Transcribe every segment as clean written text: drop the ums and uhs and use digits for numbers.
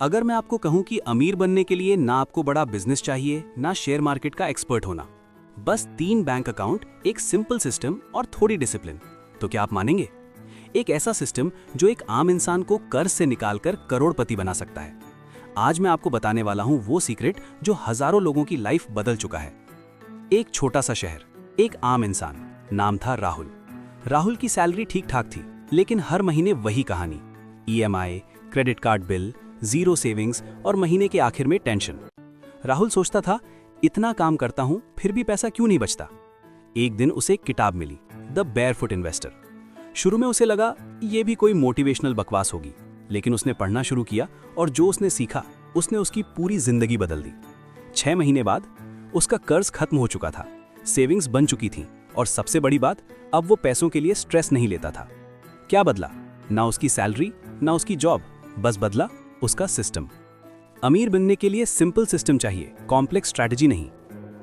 अगर मैं आपको कहूं कि अमीर बनने के लिए ना आपको बड़ा बिजनेस चाहिए, ना शेयर मार्केट का एक्सपर्ट होना, बस 3 बैंक अकाउंट, एक सिंपल सिस्टम और थोड़ी डिसिप्लिन, तो क्या आप मानेंगे? एक ऐसा सिस्टम जो एक आम इंसान को कर्ज से निकालकर करोड़पति बना सकता है। आज मैं आपको बताने वाला हूं वो सीक्रेट जो हजारों लोगों की लाइफ बदल चुका है। एक छोटा सा शहर, एक आम इंसान, नाम था राहुल। राहुल की सैलरी ठीक ठाक थी, लेकिन हर महीने वही कहानी, EMI, credit card bill, zero savings और महीने के आखिर में टेंशन। राहुल सोचता था, इतना काम करता हूं फिर भी पैसा क्यों नहीं बचता। एक दिन उसे एक किताब मिली, द बेयरफुट इन्वेस्टर। शुरू में उसे लगा ये भी कोई मोटिवेशनल बकवास होगी, लेकिन उसने पढ़ना शुरू किया और जो उसने सीखा उसने उसकी पूरी जिंदगी बदल दी। 6 महीने बाद उसका कर्ज खत्म हो चुका था, सेविंग्स बन चुकी थी और सबसे बड़ी बात, अब वो पैसों के लिए स्ट्रेस नहीं लेता था। क्या बदला? ना उसकी सैलरी, ना उसकी जॉब, बस बदला उसका सिस्टम। अमीर बनने के लिए सिंपल सिस्टम चाहिए, कॉम्प्लेक्स स्ट्रैटेजी नहीं।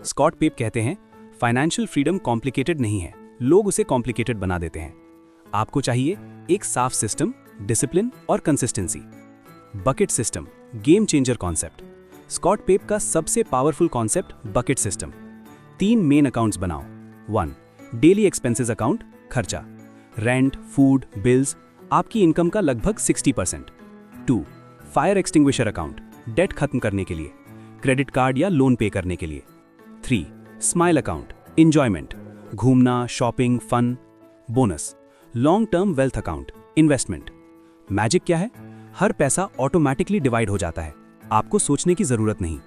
स्कॉट पेप कहते हैं, फाइनेंशियल फ्रीडम कॉम्प्लिकेटेड नहीं है, लोग उसे कॉम्प्लिकेटेड बना देते हैं। आपको चाहिए एक साफ सिस्टम, डिसिप्लिन और consistency. Bucket system, game changer concept. Scott Pape का सबसे powerful concept bucket system. 3 main accounts बनाओ। 1 डेली एक्सपेंसेस अकाउंट, खर्चा, रेंट, फूड, बिल्स, आपकी इनकम का लगभग 60%। 2 फायर एक्सटिंग्विशर अकाउंट, डेट खत्म करने के लिए, क्रेडिट कार्ड या लोन पे करने के लिए। 3 स्माइल अकाउंट, एंजॉयमेंट, घूमना, shopping, fun. Bonus long term wealth account, investment. Magic क्या है? हर पैसा ऑटोमेटिकली डिवाइड हो जाता है, आपको सोचने की जरूरत नहीं।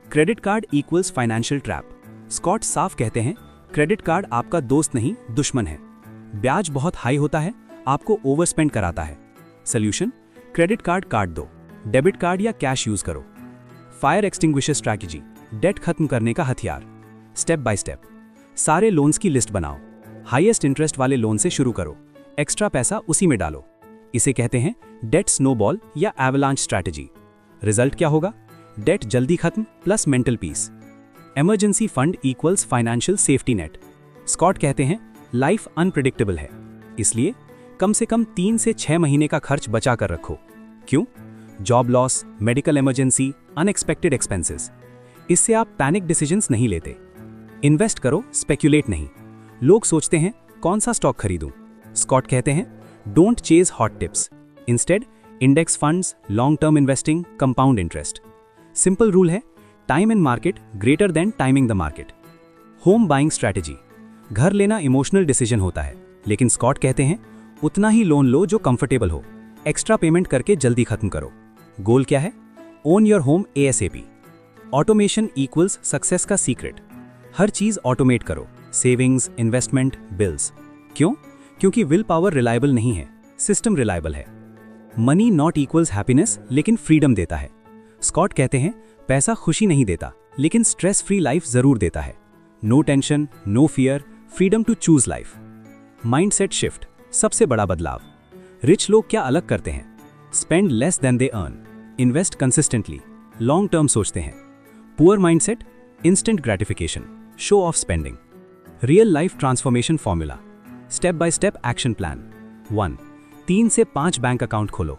Credit card equals financial trap. Scott साफ कहते हैं, क्रेडिट कार्ड आपका दोस्त नहीं, दुश्मन है। ब्याज बहुत हाई होता है, आपको ओवरस्पेंड कराता है। सोल्यूशन, क्रेडिट कार्ड काट दो, डेबिट कार्ड या कैश यूज करो। फायर एक्सटिंग्विशर स्ट्रैटेजी, डेट खत्म करने का हथियार। स्टेप बाय स्टेप, सारे लोन्स की लिस्ट बनाओ, हाईएस्ट इंटरेस्ट वाले लोन से शुरू करो, एक्स्ट्रा पैसा उसी में डालो। इसे कहते हैं डेट स्नोबॉल या एवलांच स्ट्रैटेजी। रिजल्ट क्या होगा? डेट जल्दी खत्म plus mental peace. Emergency fund equals financial safety net. Scott कहते हैं, लाइफ अनप्रेडिक्टेबल है, इसलिए कम से कम 3 से 6 महीने का खर्च बचा कर रखो। क्यों? Job loss, medical emergency, unexpected expenses. इससे आप पैनिक डिसीजंस नहीं लेते। इन्वेस्ट करो, स्पेक्यूलेट नहीं। लोग सोचते हैं कौन सा स्टॉक खरीदूं। स्कॉट कहते हैं, don't chase hot tips, instead index funds, long term investing, compound interest. Simple rule है, time in market greater than timing the market. Home buying strategy, घर लेना इमोशनल डिसीजन होता है, लेकिन स्कॉट कहते हैं उतना ही लोन लो जो कंफर्टेबल हो, एक्स्ट्रा पेमेंट करके जल्दी खत्म करो। गोल क्या है? Own your home ASAP। Automation equals success का सीक्रेट। हर चीज ऑटोमेट करो, सेविंग्स, इन्वेस्टमेंट, बिल्स। क्यों? क्योंकि विल पावर रिलायबल नहीं है, सिस्टम रिलायबल है। मनी नॉट इक्वल्स हैप्पीनेस, लेकिन फ्रीडम देता है। स्कॉट कहते हैं, पैसा खुशी नहीं देता, लेकिन स्ट्रेस फ्री लाइफ जरूर देता है। No tension, no fear, freedom to choose life. Mindset shift, सबसे बड़ा बदलाव। रिच लोग क्या अलग करते हैं? Spend less than they earn, invest consistently, long term सोचते हैं। Poor mindset, instant gratification, show off spending. Real life transformation formula, step by step action plan. 1 3 से 5 बैंक अकाउंट खोलो,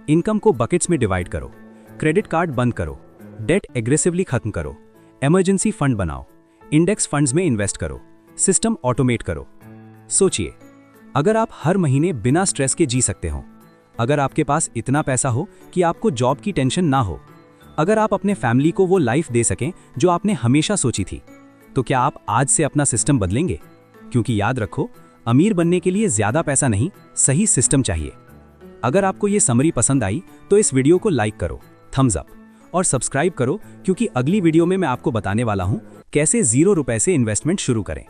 इनकम को बकेट्स में डिवाइड करो, क्रेडिट कार्ड बंद करो, डेट एग्रेसिवली खत्म करो, इमरजेंसी फंड बनाओ, इंडेक्स फंड्स में इन्वेस्ट करो, सिस्टम ऑटोमेट करो। सोचिए, अगर आप हर महीने बिना स्ट्रेस के जी सकते हो, अगर आपके पास इतना पैसा हो कि आपको जॉब की टेंशन ना हो, अगर आप अपने फैमिली को वो लाइफ दे सकें जो आपने हमेशा सोची थी, तो क्या आप आज से अपना सिस्टम बदलेंगे? क्योंकि याद रखो, अमीर बनने के लिए ज्यादा पैसा नहीं, सही सिस्टम चाहिए। अगर आपको ये समरी पसंद आई तो इस वीडियो को लाइक करो, थम्स अप और सब्सक्राइब करो, क्योंकि अगली वीडियो में मैं आपको बताने वाला हूं कैसे 0 रुपए से इन्वेस्टमेंट शुरू करें।